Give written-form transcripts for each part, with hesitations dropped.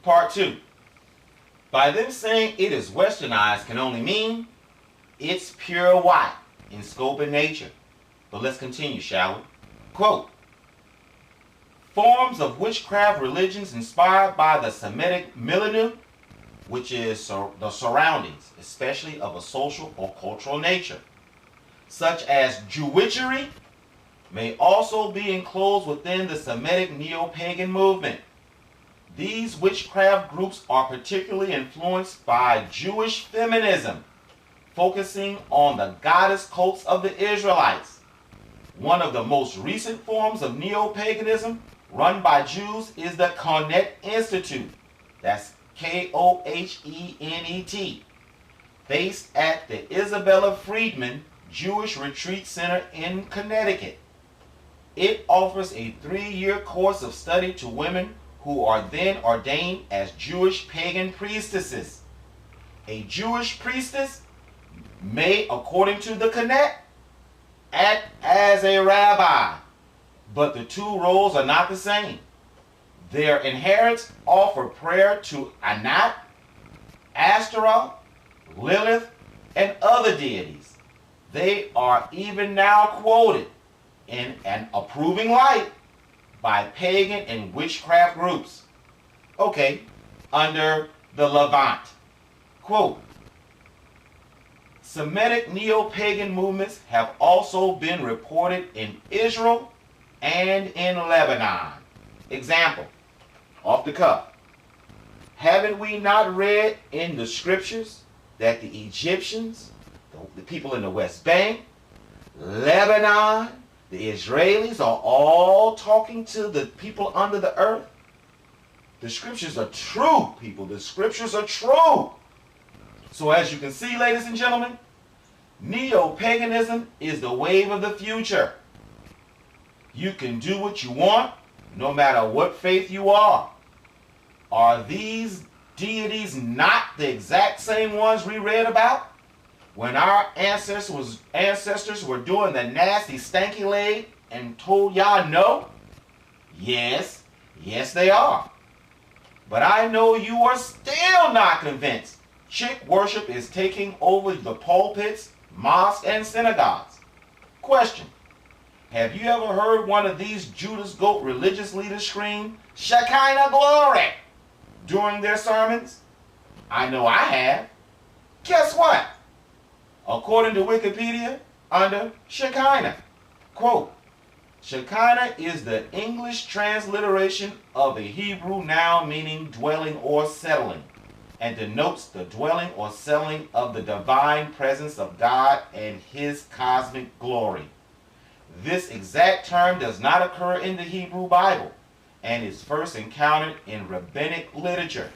Part 2. By them saying it is westernized can only mean it's pure white in scope and nature. But let's continue, shall we? Quote, forms of witchcraft religions inspired by the Semitic milieu, which is the surroundings, especially of a social or cultural nature, such as Jewitchery, may also be enclosed within the Semitic neo-pagan movement. These witchcraft groups are particularly influenced by Jewish feminism, focusing on the goddess cults of the Israelites. One of the most recent forms of neo-paganism run by Jews is the Kohenet Institute, that's Kohenet, based at the Isabella Friedman Jewish Retreat Center in Connecticut. It offers a 3-year course of study to women who are then ordained as Jewish pagan priestesses. A Jewish priestess may, according to the Kohenet, act as a rabbi, but the two roles are not the same. Their adherents offer prayer to Anat, Ashtaroth, Lilith, and other deities. They are even now quoted in an approving light by pagan and witchcraft groups. Okay, under the Levant. Quote, Semitic neo-pagan movements have also been reported in Israel and in Lebanon. Example, off the cuff. Haven't we not read in the scriptures that the Egyptians, the people in the West Bank, Lebanon, the Israelis are all talking to the people under the earth? The scriptures are true, people. The scriptures are true. So as you can see, ladies and gentlemen, neo-paganism is the wave of the future. You can do what you want, no matter what faith you are. Are these deities not the exact same ones we read about when our ancestors were doing the nasty stanky leg and told y'all no? Yes, they are. But I know you are still not convinced. Chick worship is taking over the pulpits, mosques, and synagogues. Question. Have you ever heard one of these Judas Goat religious leaders scream, Shekinah glory, during their sermons? I know I have. Guess what? According to Wikipedia, under Shekinah, quote, Shekinah is the English transliteration of a Hebrew noun meaning dwelling or settling, and denotes the dwelling or settling of the divine presence of God and his cosmic glory. This exact term does not occur in the Hebrew Bible and is first encountered in rabbinic literature.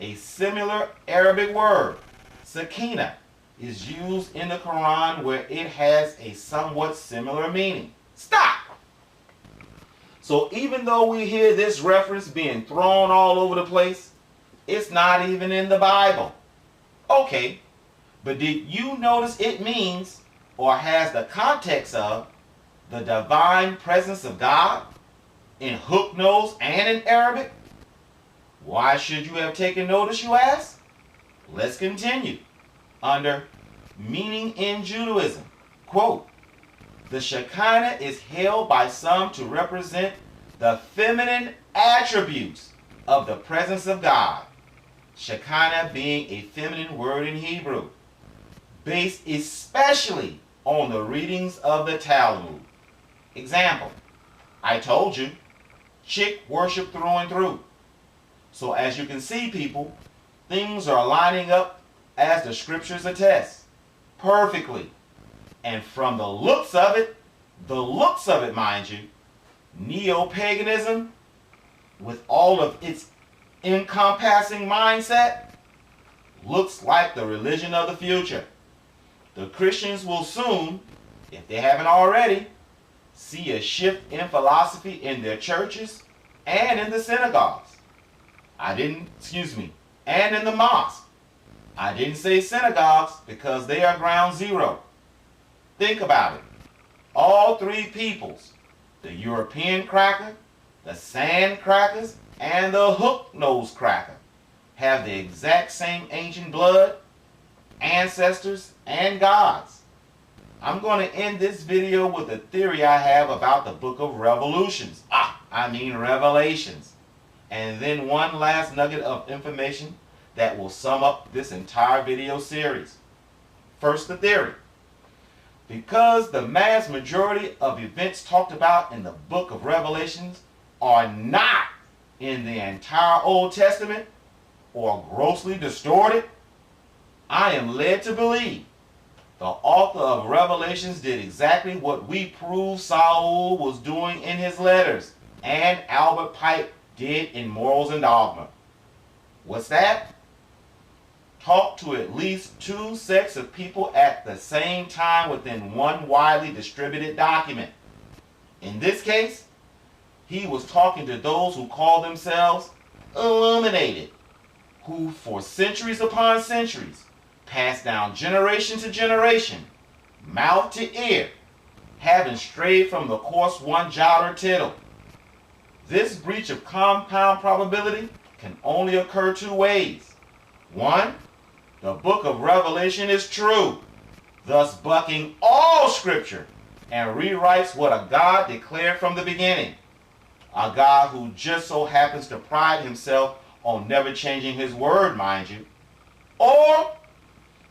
A similar Arabic word, sakina, is used in the Quran where it has a somewhat similar meaning. Stop! So even though we hear this reference being thrown all over the place, it's not even in the Bible. Okay, but did you notice it means, or has the context of, the divine presence of God in hook nose and in Arabic? Why should you have taken notice, you ask? Let's continue. Under meaning in Judaism, quote, the Shekinah is held by some to represent the feminine attributes of the presence of God. Shekinah being a feminine word in Hebrew, based especially on the readings of the Talmud. Example, I told you, chick worship through and through. So as you can see, people, things are lining up as the scriptures attest, perfectly. And from the looks of it, mind you, neo-paganism, with all of its encompassing mindset, looks like the religion of the future. The Christians will soon, if they haven't already, see a shift in philosophy in their churches and in the synagogues. And in the mosque. I didn't say synagogues because they are ground zero. Think about it. All three peoples, the European cracker, the sand crackers and the hook-nosed cracker have the exact same ancient blood, ancestors, and gods. I'm going to end this video with a theory I have about the book of Revelations. Revelations. And then one last nugget of information that will sum up this entire video series. First, the theory. Because the mass majority of events talked about in the book of Revelations are not in the entire Old Testament or grossly distorted, I am led to believe the author of Revelations did exactly what we proved Saul was doing in his letters and Albert Pike did in Morals and Dogma. What's that? Talk to at least two sets of people at the same time within one widely distributed document. In this case, he was talking to those who call themselves illuminated, who for centuries upon centuries passed down generation to generation, mouth to ear, having strayed from the course one jot or tittle. This breach of compound probability can only occur two ways. One, the book of Revelation is true, thus bucking all scripture and rewrites what a God declared from the beginning. A God who just so happens to pride himself on never changing his word, mind you. Or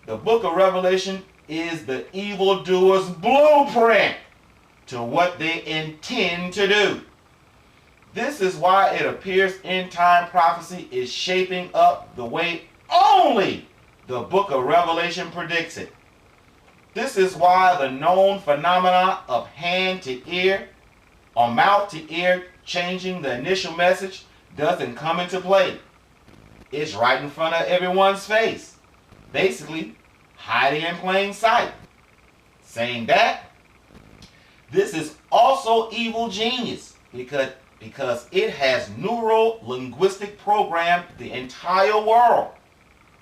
the book of Revelation is the evildoer's blueprint to what they intend to do. This is why it appears end-time prophecy is shaping up the way only the book of Revelation predicts it. This is why the known phenomena of hand to ear or mouth to ear changing the initial message doesn't come into play. It's right in front of everyone's face, basically hiding in plain sight. Saying that, this is also evil genius because it has neuro-linguistic programmed the entire world,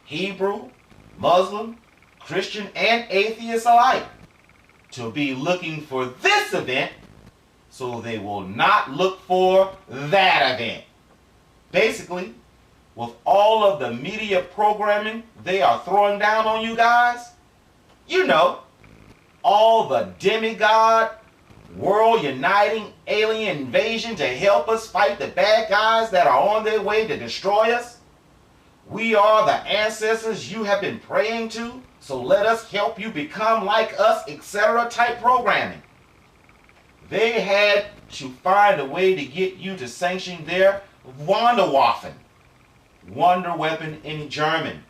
Hebrew, Muslim, Christian, and atheist alike, to be looking for this event so they will not look for that event. Basically, with all of the media programming they are throwing down on you guys, you know, all the demigod, world-uniting alien invasion to help us fight the bad guys that are on their way to destroy us. We are the ancestors you have been praying to, so let us help you become like us, etc. type programming. They had to find a way to get you to sanction their Wunderwaffen, wonder weapon in German,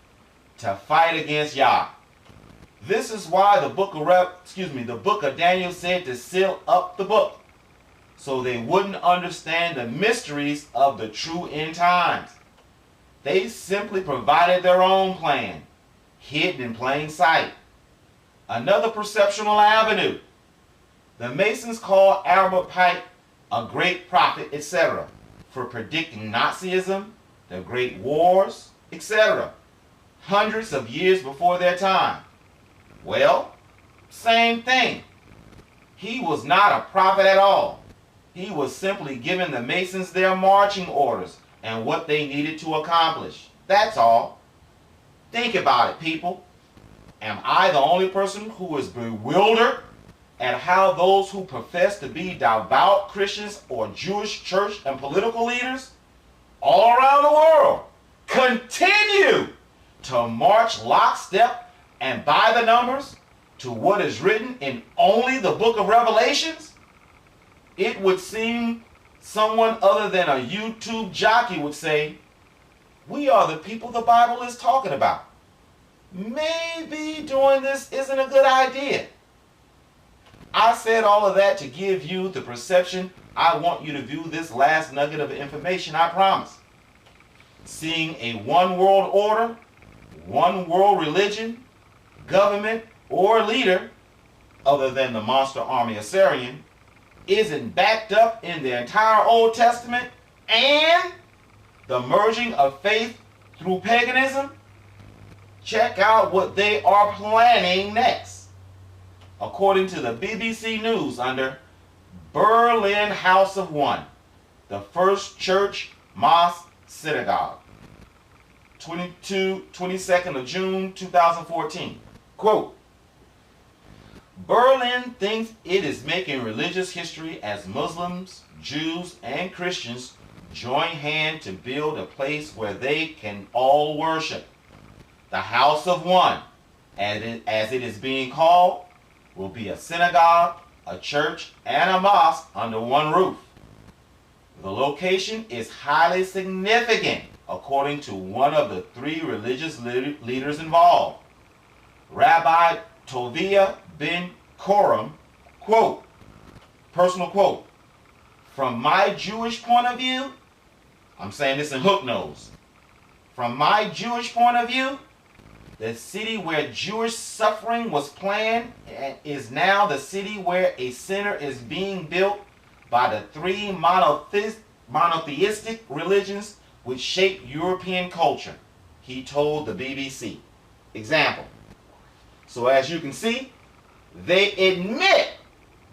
to fight against Yah. This is why the book of Daniel said to seal up the book, so they wouldn't understand the mysteries of the true end times. They simply provided their own plan, hidden in plain sight. Another perceptual avenue. The Masons call Albert Pike a great prophet, etc., for predicting Nazism, the Great Wars, etc., hundreds of years before their time. Well, same thing. He was not a prophet at all. He was simply giving the Masons their marching orders and what they needed to accomplish. That's all. Think about it, people. Am I the only person who is bewildered at how those who profess to be devout Christians or Jewish church and political leaders all around the world continue to march lockstep and by the numbers to what is written in only the book of Revelations? It would seem someone other than a YouTube jockey would say, we are the people the Bible is talking about. Maybe doing this isn't a good idea. I said all of that to give you the perception I want you to view this last nugget of information, I promise. Seeing a one world order, one world religion, government, or leader, other than the monster army Assyrian, isn't backed up in the entire Old Testament and the merging of faith through paganism, check out what they are planning next. According to the BBC News under Berlin House of One, the first church, mosque, synagogue. 22nd of June 2014. Quote, Berlin thinks it is making religious history as Muslims, Jews, and Christians join hands to build a place where they can all worship. The house of one, as it is being called, will be a synagogue, a church, and a mosque under one roof. The location is highly significant, according to one of the three religious leaders involved, Rabbi Tovia ben Koram. Quote, personal quote, from my Jewish point of view, I'm saying this in hook nose, from my Jewish point of view, the city where Jewish suffering was planned is now the city where a center is being built by the three monotheistic religions which shape European culture, he told the BBC. Example. So as you can see, they admit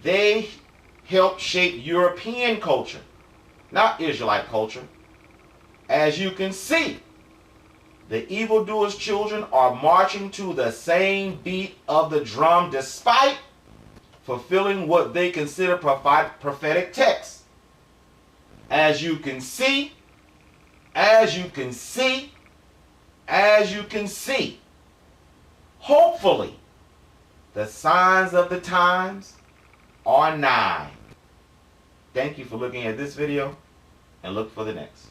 they helped shape European culture, not Israelite culture. As you can see, the evildoers' children are marching to the same beat of the drum despite fulfilling what they consider prophetic texts. As you can see, hopefully, the signs of the times are nigh. Thank you for looking at this video, and look for the next.